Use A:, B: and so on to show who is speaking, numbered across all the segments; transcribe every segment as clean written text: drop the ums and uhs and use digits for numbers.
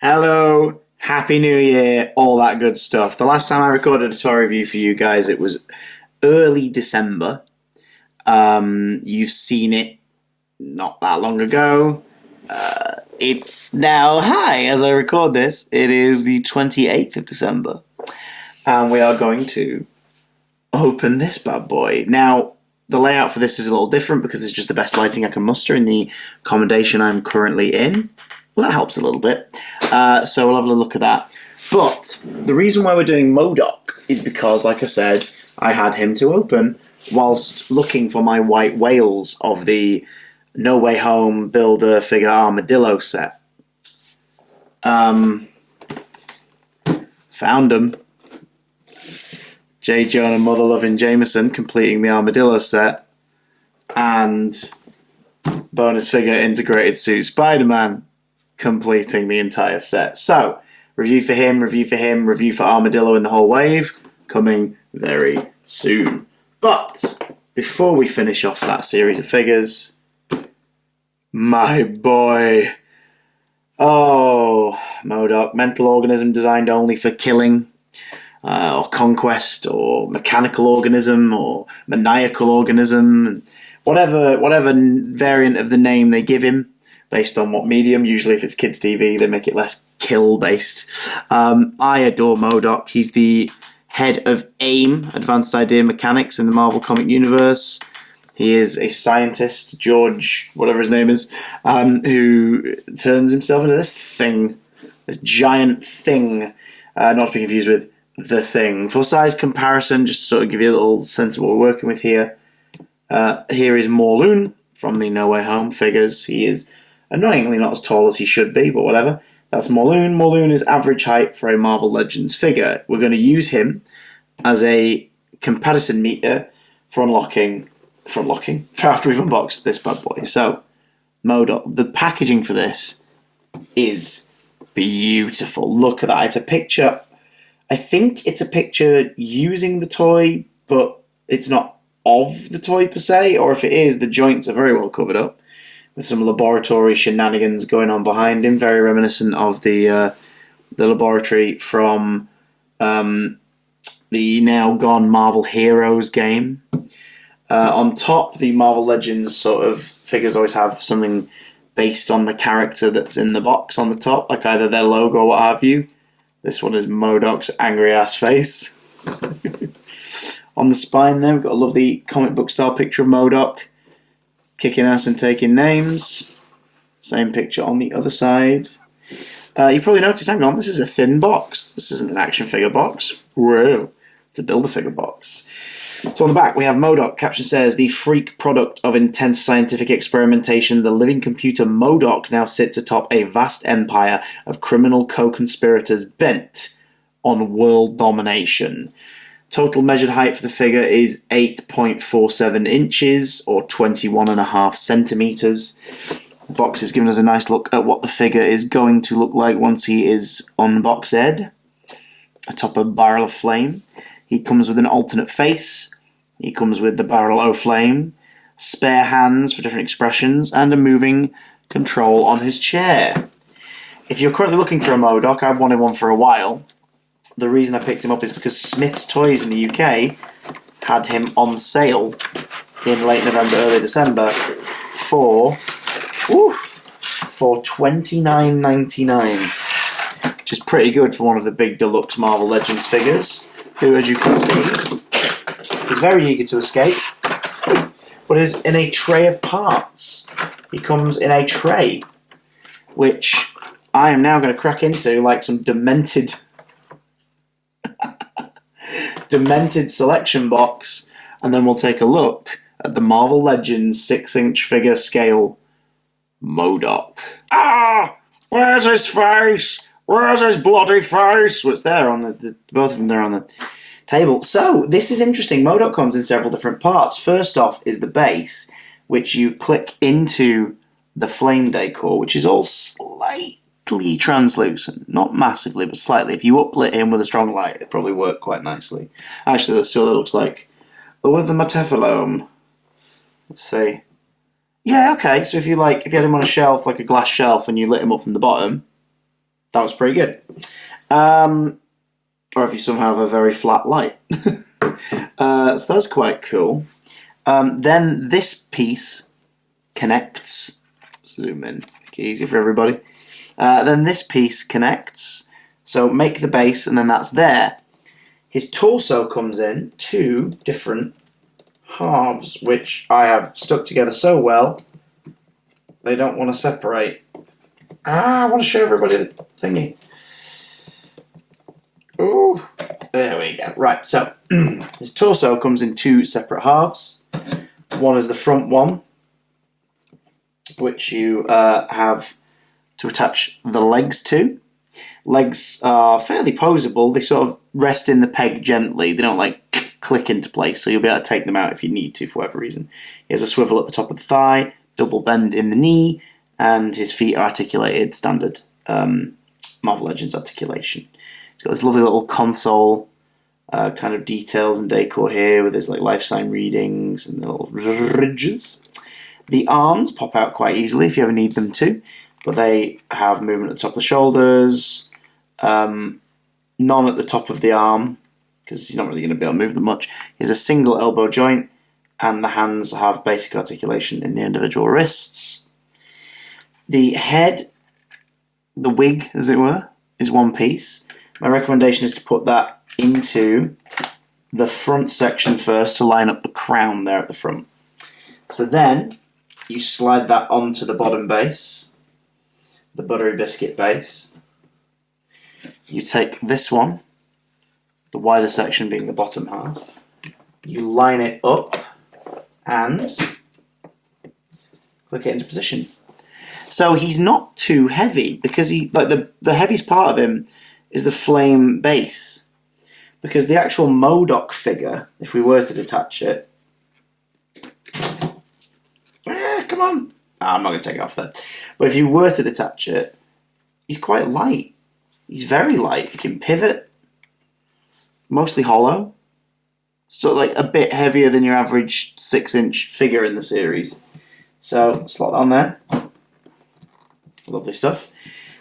A: Hello, Happy New Year, all that good stuff. The last time I recorded a toy review for you guys, it was early December. You've seen it not that long ago. It's now, hi, as I record this, it is the 28th of December. And we are going to open this bad boy. Now, the layout for this is a little different because it's just the best lighting I can muster in the accommodation I'm currently in. Well, that helps a little bit. So we'll have a look at that. But the reason why we're doing M.O.D.O.K is because, like I said, I had him to open whilst looking for my white whales of the No Way Home Builder figure Armadillo set. Found them. J. Jonah Mother Loving Jameson completing the Armadillo set. And bonus figure integrated suit Spider-Man completing the entire set. So, review for him, review for Armadillo in the whole wave, coming very soon. But, before we finish off that series of figures, my boy, M.O.D.O.K, mental organism designed only for killing, or conquest, or mechanical organism, or maniacal organism, whatever variant of the name they give him, based on what medium. Usually if it's kids TV, they make it less kill-based. I adore M.O.D.O.K. He's the head of A.I.M, Advanced Idea Mechanics in the Marvel Comic Universe. He is a scientist, George, whatever his name is, who turns himself into this thing, this giant thing, not to be confused with The Thing. For size comparison, just to sort of give you a little sense of what we're working with here, here is M.O.D.O.K from the No Way Home figures. He is annoyingly not as tall as he should be, but whatever. That's M.O.D.O.K. M.O.D.O.K is average height for a Marvel Legends figure. We're going to use him as a comparison meter for after we've unboxed this bad boy. So, M.O.D.O.K. The packaging for this is beautiful. Look at that. It's a picture. I think it's a picture using the toy, but it's not of the toy per se, or if it is, the joints are very well covered up, with some laboratory shenanigans going on behind him, very reminiscent of the laboratory from the now gone Marvel Heroes game. On top, the Marvel Legends sort of figures always have something based on the character that's in the box on the top, like either their logo or what have you. This one is M.O.D.O.K's angry ass face. On the spine there, we've got a lovely comic book style picture of M.O.D.O.K kicking ass and taking names. Same picture on the other side. You probably noticed, hang on, this is a thin box. This isn't an action figure box. Whoa. It's a Build-A-Figure box. So on the back we have M.O.D.O.K. Caption says, the freak product of intense scientific experimentation, the living computer M.O.D.O.K now sits atop a vast empire of criminal co-conspirators bent on world domination. Total measured height for the figure is 8.47 inches, or 21.5 centimetres. The box has given us a nice look at what the figure is going to look like once he is unboxed. Atop a barrel of flame. He comes with an alternate face. He comes with the barrel o' flame, spare hands for different expressions, and a moving control on his chair. If you're currently looking for a M.O.D.O.K, I've wanted one for a while. The reason I picked him up is because Smith's Toys in the UK had him on sale in late November, early December for $29.99, which is pretty good for one of the big deluxe Marvel Legends figures, who, as you can see, is very eager to escape, but is in a tray of parts. He comes in a tray, which I am now going to crack into like some demented selection box, and then we'll take a look at the Marvel Legends 6-inch figure scale M.O.D.O.K. Where's his face? Where's his bloody face? What's there on the both of them there on the table. So this is interesting. M.O.D.O.K comes in several different parts. First off is the base, which you click into the flame decor, which is all slightly translucent, not massively, but slightly. If you uplit him with a strong light, it'd probably work quite nicely. Actually, let's see what it looks like with the Metaphyllome. Let's see. Yeah, okay. So if you had him on a shelf, like a glass shelf, and you lit him up from the bottom, That was pretty good. Or if you somehow have a very flat light. So that's quite cool. Then this piece connects. Zoom in, make it easier for everybody. Then this piece connects. So make the base, and then that's there. His torso comes in two different halves, which I have stuck together so well they don't want to separate. I want to show everybody the thingy. Ooh, there we go. Right, so his torso comes in two separate halves. One is the front one, which you have to attach the legs to. Legs are fairly posable. They sort of rest in the peg gently. They don't like click into place, so you'll be able to take them out if you need to for whatever reason. He has a swivel at the top of the thigh, double bend in the knee, and his feet are articulated, standard Marvel Legends articulation. He's got this lovely little console kind of details and decor here with his like life sign readings and the little ridges. The arms pop out quite easily if you ever need them to, but they have movement at the top of the shoulders, none at the top of the arm, because he's not really going to be able to move them much. He has a single elbow joint, and the hands have basic articulation in the individual wrists. The head, the wig, as it were, is one piece. My recommendation is to put that into the front section first to line up the crown there at the front. So then you slide that onto the bottom base, the buttery biscuit base. You take this one, the wider section being the bottom half, you line it up and click it into position. So he's not too heavy, because he like the heaviest part of him is the flame base. Because the actual M.O.D.O.K figure, if we were to detach it, come on! I'm not going to take it off there. But if you were to detach it, he's quite light. He's very light. He can pivot, mostly hollow. So like a bit heavier than your average 6-inch figure in the series. So slot that on there. Lovely stuff.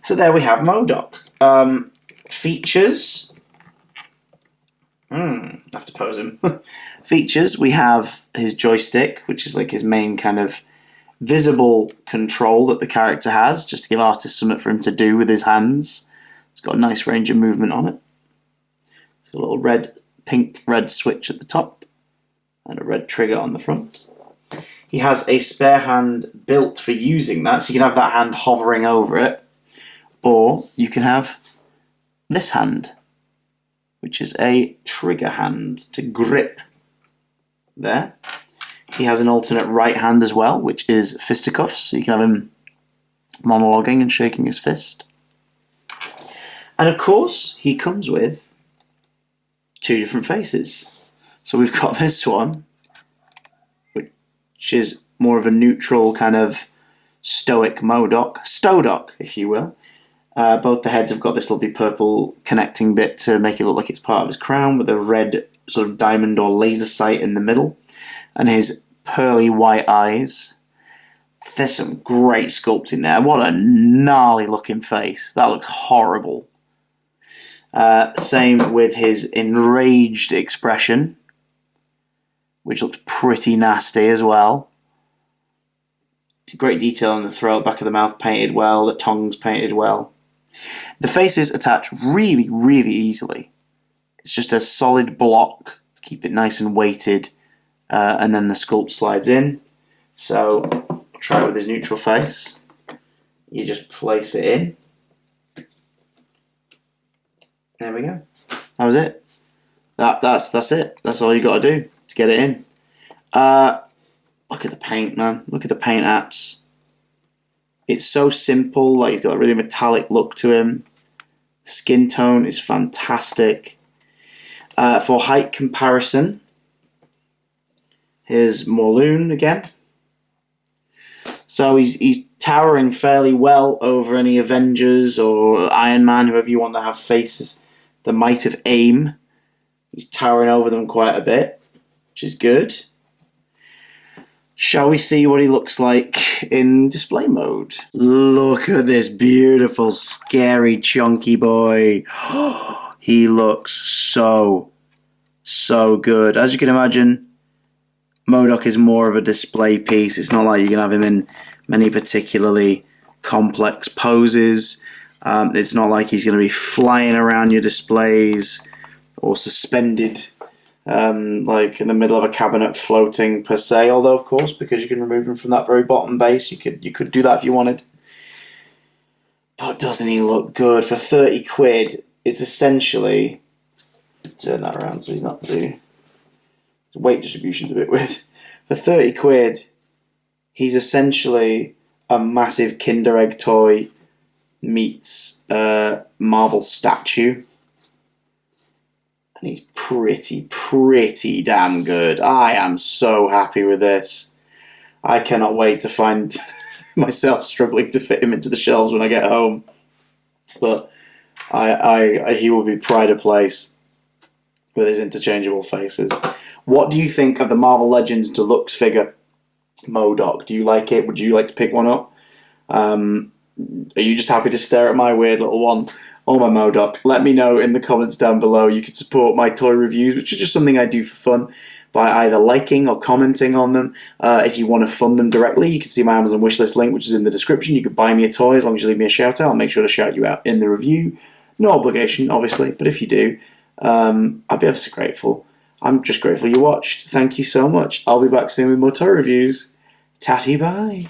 A: So there we have M.O.D.O.K. Features. I have to pose him. Features, we have his joystick, which is like his main kind of visible control that the character has, just to give artists something for him to do with his hands. It's got a nice range of movement on it. It's got a little pink-red switch at the top, and a red trigger on the front. He has a spare hand built for using that, so you can have that hand hovering over it, or you can have this hand, which is a trigger hand to grip there. He has an alternate right hand as well, which is fisticuffs, so you can have him monologuing and shaking his fist. And of course, he comes with two different faces. So we've got this one, which is more of a neutral kind of stoic M.O.D.O.K, Sto-Doc, if you will. Both the heads have got this lovely purple connecting bit to make it look like it's part of his crown, with a red sort of diamond or laser sight in the middle, and his pearly white eyes. There's some great sculpting there. What a gnarly looking face. That looks horrible. Same with his enraged expression, which looks pretty nasty as well. It's great detail in the throat, back of the mouth painted well, the tongue's painted well. The faces attach really, really easily. It's just a solid block to keep it nice and weighted, and then the sculpt slides in. So, I'll try it with his neutral face. You just place it in. There we go. That was it. That's it. That's all you got to do to get it in. Look at the paint, man. Look at the paint apps. It's so simple. Like, he's got a really metallic look to him. The skin tone is fantastic. For height comparison, here's Morlun again. So he's towering fairly well over any Avengers or Iron Man, whoever you want to have faces the might of A.I.M. He's towering over them quite a bit, which is good. Shall we see what he looks like in display mode? Look at this beautiful, scary, chunky boy. He looks so good. As you can imagine, M.O.D.O.K is more of a display piece. It's not like you can have him in many particularly complex poses. It's not like he's going to be flying around your displays or suspended like in the middle of a cabinet floating per se, although of course because you can remove him from that very bottom base, you could do that if you wanted. But doesn't he look good? For 30 quid, it's essentially, let's turn that around so he's not too, the weight distribution's a bit weird. For 30 quid, he's essentially a massive Kinder Egg toy meets Marvel statue. And he's pretty damn good. I am so happy with this. I cannot wait to find myself struggling to fit him into the shelves when I get home. But he will be pride of place with his interchangeable faces. What do you think of the Marvel Legends Deluxe figure, M.O.D.O.K? Do you like it? Would you like to pick one up? Are you just happy to stare at my weird little one? Or my M.O.D.O.K? Let me know in the comments down below. You can support my toy reviews, which is just something I do for fun, by either liking or commenting on them. If you want to fund them directly, you can see my Amazon wishlist link, which is in the description. You can buy me a toy as long as you leave me a shout out. I'll make sure to shout you out in the review. No obligation, obviously, but if you do, I'd be ever so grateful. I'm just grateful you watched. Thank you so much. I'll be back soon with more toy reviews. Tatty bye.